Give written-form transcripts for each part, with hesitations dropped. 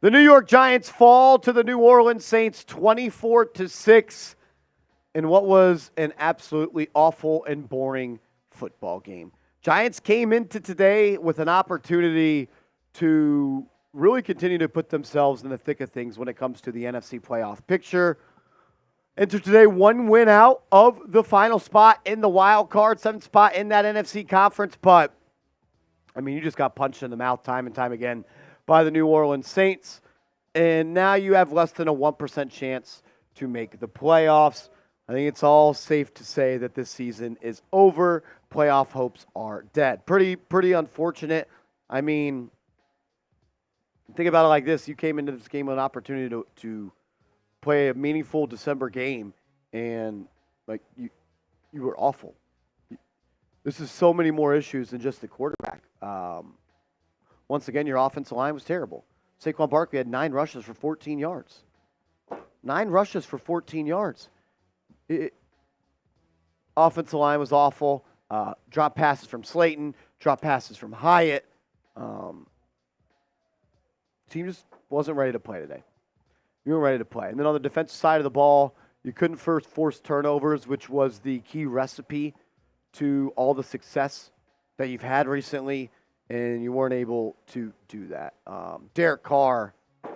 The New York Giants fall to the New Orleans Saints 24-6 in what was an absolutely awful and boring football game. Giants came into today with an opportunity to really continue to put themselves in the thick of things when it comes to the NFC playoff picture. Enter today one win out of the final spot in the wild card, 7th spot in that NFC conference. But, I mean, you just got punched in the mouth time and time again by the New Orleans Saints. And now you have less than a 1% chance to make the playoffs. I think it's all safe to say that this season is over. Playoff hopes are dead. Pretty unfortunate. I mean, think about it like this. You came into this game with an opportunity to play a meaningful December game, and like you were awful. This is so many more issues than just the quarterback. Once again, your offensive line was terrible. Saquon Barkley had 9 rushes for 14 yards. 9 rushes for 14 yards. Offensive line was awful. Drop passes from Slayton, drop passes from Hyatt. Team just wasn't ready to play today. You weren't ready to play. And then on the defensive side of the ball, you couldn't first force turnovers, which was the key recipe to all the success that you've had recently, and you weren't able to do that. Derek Carr, I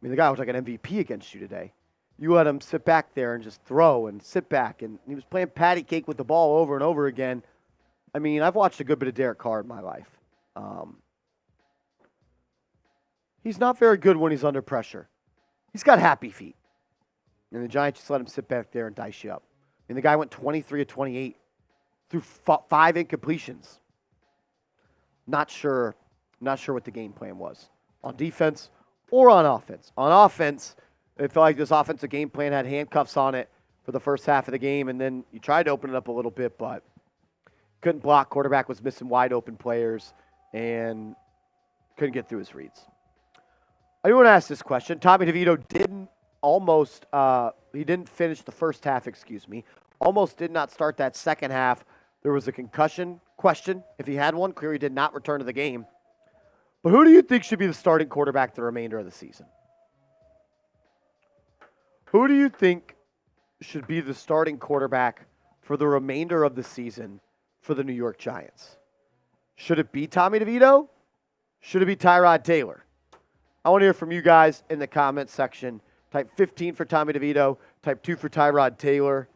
mean, the guy was like an MVP against you today. You let him sit back there and just throw and sit back, and he was playing patty cake with the ball over and over again. I mean, I've watched a good bit of Derek Carr in my life. He's not very good when he's under pressure. He's got happy feet. And the Giants just let him sit back there and dice you up. And the guy went 23 of 28 through 5 incompletions. Not sure what the game plan was on defense or on offense. On offense, it felt like this offensive game plan had handcuffs on it for the first half of the game, and then you tried to open it up a little bit, but couldn't block. Quarterback was missing wide open players and couldn't get through his reads. I do want to ask this question. Tommy DeVito didn't finish the first half, almost did not start that second half. There was a concussion question. If he had one, clearly did not return to the game. But who do you think should be the starting quarterback the remainder of the season? Who do you think should be the starting quarterback for the remainder of the season for the New York Giants? Should it be Tommy DeVito? Should it be Tyrod Taylor? I want to hear from you guys in the comment section. Type 15 for Tommy DeVito. Type 2 for Tyrod Taylor.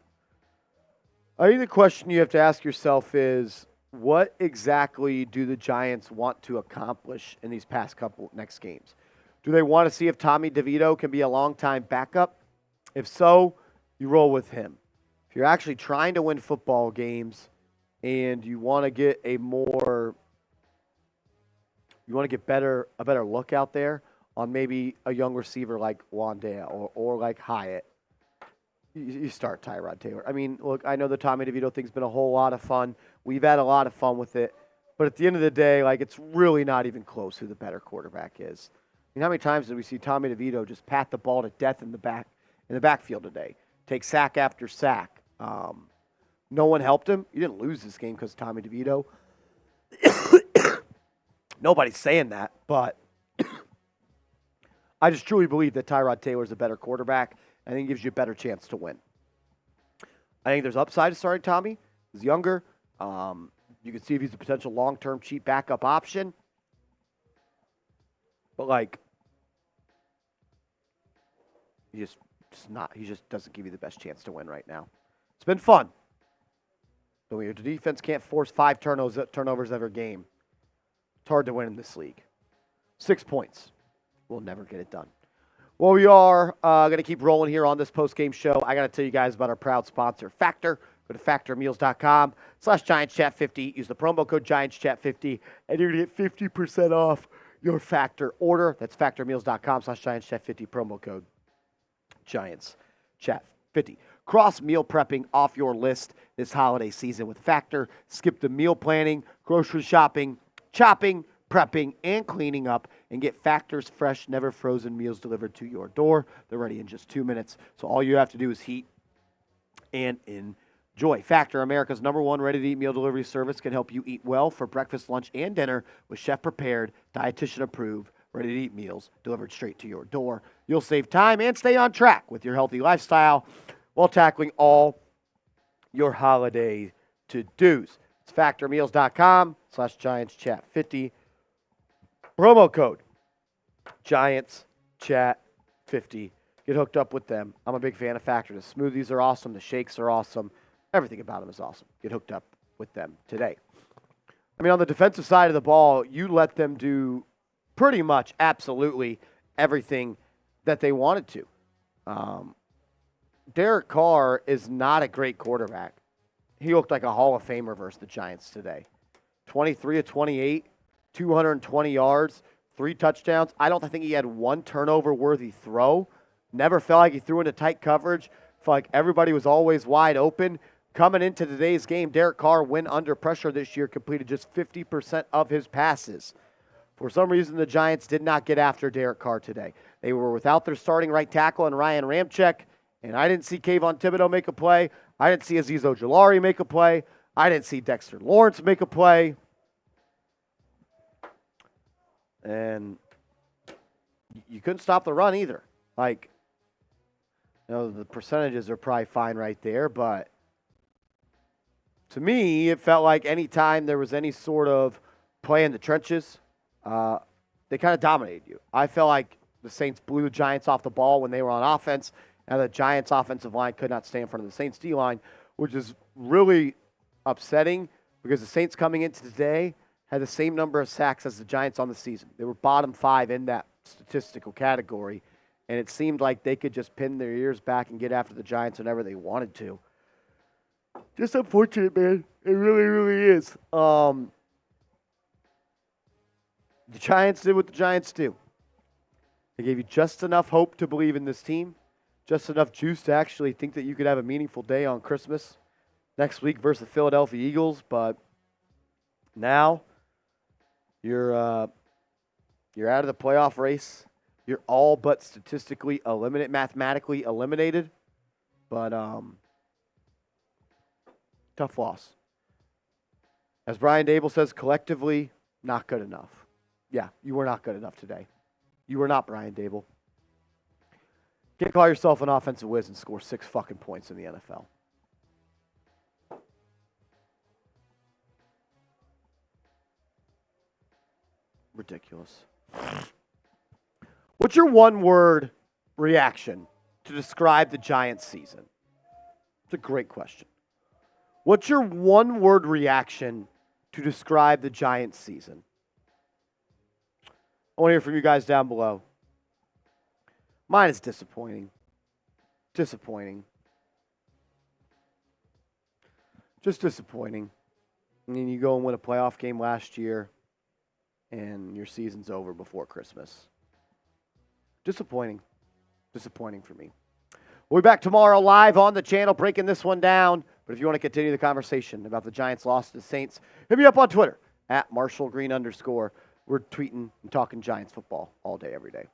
I think the question you have to ask yourself is, what exactly do the Giants want to accomplish in these past couple next games? Do they want to see if Tommy DeVito can be a long-time backup? If so, you roll with him. If you're actually trying to win football games and you want to get a better look out there on maybe a young receiver like Wan'Dale or like Hyatt, you start Tyrod Taylor. I mean, look, I know the Tommy DeVito thing's been a whole lot of fun. We've had a lot of fun with it. But at the end of the day, like, it's really not even close who the better quarterback is. I mean, how many times did we see Tommy DeVito just pat the ball to death in the backfield today? Take sack after sack. No one helped him. You didn't lose this game because of Tommy DeVito. Nobody's saying that, but I just truly believe that Tyrod Taylor is a better quarterback. I think it gives you a better chance to win. I think there's upside to starting Tommy. He's younger. You can see if he's a potential long-term cheap backup option. But, like, he just doesn't give you the best chance to win right now. It's been fun. But when your defense can't force 5 turnovers every game, it's hard to win in this league. 6 points. We'll never get it done. Well, we are going to keep rolling here on this post-game show. I got to tell you guys about our proud sponsor, Factor. Go to factormeals.com/GiantsChat50. Use the promo code GiantsChat50, and you're going to get 50% off your Factor order. That's factormeals.com/GiantsChat50, promo code GiantsChat50. Cross meal prepping off your list this holiday season with Factor. Skip the meal planning, grocery shopping, chopping, prepping, and cleaning up, and get Factor's fresh, never frozen meals delivered to your door. They're ready in just 2 minutes. So all you have to do is heat and enjoy. Factor, America's #1 ready-to-eat meal delivery service, can help you eat well for breakfast, lunch, and dinner with chef-prepared, dietitian-approved, ready-to-eat meals delivered straight to your door. You'll save time and stay on track with your healthy lifestyle while tackling all your holiday to-dos. It's factormeals.com/GiantsChat50. Promo code GiantsChat50. Get hooked up with them. I'm a big fan of Factor. The smoothies are awesome. The shakes are awesome. Everything about them is awesome. Get hooked up with them today. I mean, on the defensive side of the ball, you let them do pretty much absolutely everything that they wanted to. Derek Carr is not a great quarterback. He looked like a Hall of Famer versus the Giants today. 23 of 28, 220 yards, 3 touchdowns. I don't think he had one turnover-worthy throw. Never felt like he threw into tight coverage. Felt like everybody was always wide open. Coming into today's game, Derek Carr, when under pressure this year, completed just 50% of his passes. For some reason, the Giants did not get after Derek Carr today. They were without their starting right tackle and Ryan Ramczyk, and I didn't see Kayvon Thibodeau make a play. I didn't see Azeez Ojulari make a play. I didn't see Dexter Lawrence make a play. And you couldn't stop the run either. Like, the percentages are probably fine right there, but to me, it felt like any time there was any sort of play in the trenches, they kind of dominated you. I felt like the Saints blew the Giants off the ball when they were on offense, and the Giants' offensive line could not stay in front of the Saints' D-line, which is really upsetting because the Saints coming into today had the same number of sacks as the Giants on the season. They were bottom 5 in that statistical category, and it seemed like they could just pin their ears back and get after the Giants whenever they wanted to. Just unfortunate, man. It really, really is. The Giants did what the Giants do. They gave you just enough hope to believe in this team, just enough juice to actually think that you could have a meaningful day on Christmas next week versus the Philadelphia Eagles. But now you're out of the playoff race. You're all but statistically eliminated, mathematically eliminated. But tough loss. As Brian Dable says, collectively, not good enough. Yeah, you were not good enough today. You were not Brian Dable. Can't call yourself an offensive whiz and score 6 fucking points in the NFL. Ridiculous. What's your one-word reaction to describe the Giants season? It's a great question. What's your one-word reaction to describe the Giants season? I want to hear from you guys down below. Mine is disappointing. Disappointing. Just disappointing. I mean, you go and win a playoff game last year, and your season's over before Christmas. Disappointing. Disappointing for me. We'll be back tomorrow live on the channel, breaking this one down. But if you want to continue the conversation about the Giants' loss to the Saints, hit me up on Twitter, @MarshallGreen_. We're tweeting and talking Giants football all day, every day.